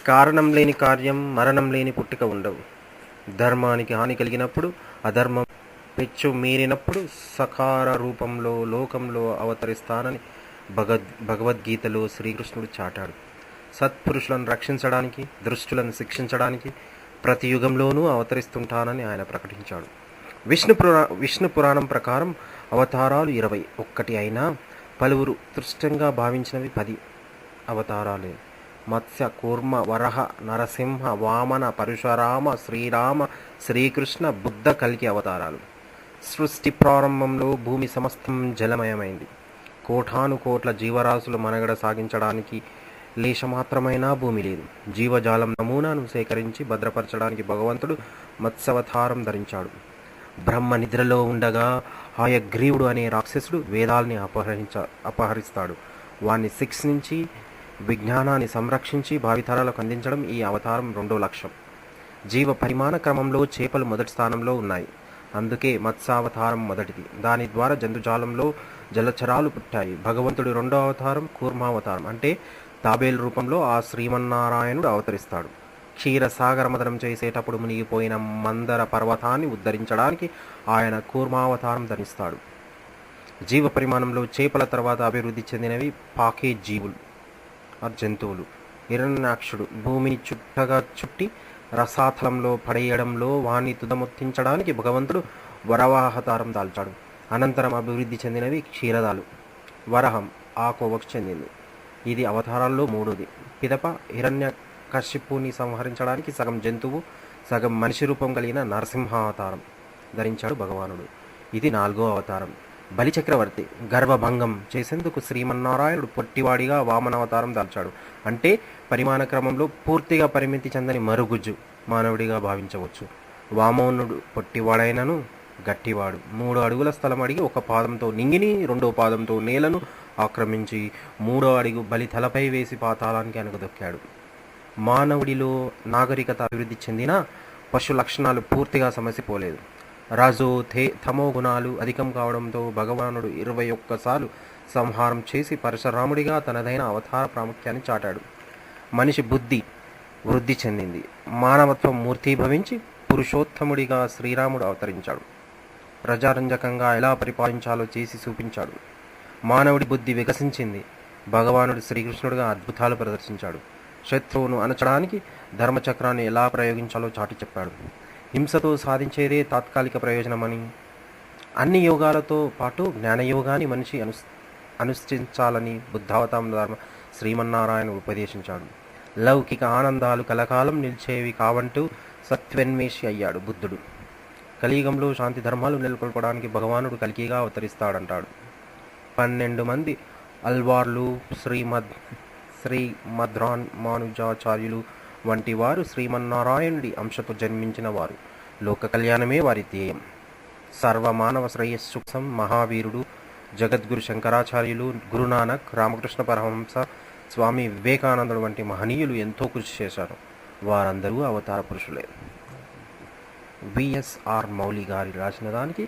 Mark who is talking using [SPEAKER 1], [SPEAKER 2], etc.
[SPEAKER 1] కారణం లేని కార్యం, మరణం లేని పుట్టుక ఉండవు. ధర్మానికి హాని కలిగినప్పుడు, అధర్మం పెచ్చు మీరినప్పుడు సకార రూపంలో లోకంలో అవతరిస్తానని భగవద్గీతలో శ్రీకృష్ణుడు చాటాడు. సత్పురుషులను రక్షించడానికి, దుష్టులను శిక్షించడానికి ప్రతి యుగంలోనూ అవతరిస్తుంటానని ఆయన ప్రకటించాడు. విష్ణు పురాణం ప్రకారం అవతారాలు 21 అయినా పలువురు తృష్టంగా భావించినవి 10 అవతారాలే. మత్స్య, కూర్మ, వరహ, నరసింహ, వామన, పరశురామ, శ్రీరామ, శ్రీకృష్ణ, బుద్ధ, కల్కి అవతారాలు. సృష్టి ప్రారంభంలో భూమి సమస్తం జలమయమైంది. కోటాను కోట్ల జీవరాశులు మనుగడ సాగించడానికి లేశమాత్రమైనా భూమి లేదు. జీవజాలం నమూనాను సేకరించి భద్రపరచడానికి భగవంతుడు మత్స్యావతారం ధరించాడు. బ్రహ్మ నిద్రలో ఉండగా హయగ్రీవుడు అనే రాక్షసుడు వేదాల్ని అపహరిస్తాడు. వాణ్ణి శిక్షించి విజ్ఞానాన్ని సంరక్షించి భావితరాలకు అందించడం ఈ అవతారం 2వ లక్ష్యం. జీవ పరిమాణ క్రమంలో చేపలు మొదటి స్థానంలో ఉన్నాయి. అందుకే మత్స్యావతారం మొదటిది. దాని ద్వారా జంతుజాలంలో జలచరాలు పుట్టాయి. భగవంతుడి 2వ అవతారం కూర్మావతారం, అంటే తాబేలు రూపంలో ఆ శ్రీమన్నారాయణుడు అవతరిస్తాడు. క్షీరసాగర మదనం చేసేటప్పుడు మునిగిపోయిన మందర పర్వతాన్ని ఉద్ధరించడానికి ఆయన కూర్మావతారం ధరిస్తాడు. జీవ పరిమాణంలో చేపల తర్వాత అభివృద్ధి చెందినవి పాకే జీవులు, జంతువులు. హిరణ్యాక్షుడు భూమిని చుట్టగా చుట్టి రసాతలంలో పడేయడంలో వాణ్ణి తుదముత్తించడానికి భగవంతుడు వరవాహతారం దాల్చాడు. అనంతరం అభివృద్ధి చెందినవి క్షీరదాలు. వరహం ఆ కోవకు చెందింది. ఇది అవతారాల్లో 3వది. పిదప హిరణ్యకశిపుని సంహరించడానికి సగం జంతువు సగం మనిషి రూపం కలిగిన నరసింహావతారం ధరించాడు భగవానుడు. ఇది 4వ అవతారం. బలిచక్రవర్తి గర్భభంగం చేసేందుకు శ్రీమన్నారాయణుడు పొట్టివాడిగా వామనావతారం దాల్చాడు. అంటే పరిమాణ క్రమంలో పూర్తిగా పరిమితి చెందని మరుగుజ్జు మానవుడిగా భావించవచ్చు. వామనుడు పొట్టివాడైనను గట్టివాడు. 3 అడుగుల స్థలం అడిగి 1 పాదంతో నింగిని, 2వ పాదంతో నేలను ఆక్రమించి 3వ అడుగు బలి తలపై వేసి పాతాళానికి అనుగదొక్కాడు. మానవుడిలో నాగరికత అభివృద్ధి చెందినా పశు లక్షణాలు పూర్తిగా సమసిపోలేదు. రజో తమో గుణాలు అధికం కావడంతో భగవానుడు 21 సార్లు సంహారం చేసి పరశురాముడిగా తనదైన అవతార ప్రాముఖ్యాన్ని చాటాడు. మనిషి బుద్ధి వృద్ధి చెందింది. మానవత్వం మూర్తీభవించి పురుషోత్తముడిగా శ్రీరాముడు అవతరించాడు. ప్రజారంజకంగా ఎలా పరిపాలించాలో చేసి చూపించాడు. మానవుడి బుద్ధి వికసించింది. భగవానుడు శ్రీకృష్ణుడిగా అద్భుతాలు ప్రదర్శించాడు. శత్రువును అణచడానికి ధర్మచక్రాన్ని ఎలా ప్రయోగించాలో చాటి చెప్పాడు. హింసతో సాధించేదే తాత్కాలిక ప్రయోజనమని, అన్ని యోగాలతో పాటు జ్ఞానయోగాన్ని మనిషి అనుష్ఠించాలని బుద్ధావతారం ధర్మ శ్రీమన్నారాయణ ఉపదేశించాడు. లౌకిక ఆనందాలు కలకాలం నిలిచేవి కావంటూ సత్వన్వేషి అయ్యాడు బుద్ధుడు. కలియుగంలో శాంతి ధర్మాలు నెలకొల్పడానికి భగవానుడు కల్కిగా అవతరిస్తాడంటాడు. 12 మంది అల్వార్లు, శ్రీమద్రామానుజాచార్యులు వంటి వారు శ్రీమన్నారాయణుడి అంశతో జన్మించిన వారు. లోక కళ్యాణమే వారి ధ్యేయం. సర్వమానవ శ్రేయస్సుఖం మహావీరుడు జగద్గురు శంకరాచార్యులు, గురునానక్, రామకృష్ణ పరమహంస, స్వామి వివేకానందుడు వంటి మహనీయులు ఎంతో కృషి చేశారు. వారందరూ అవతార పురుషులే. విఎస్ఆర్ మౌలి గారి రాసిన దానికి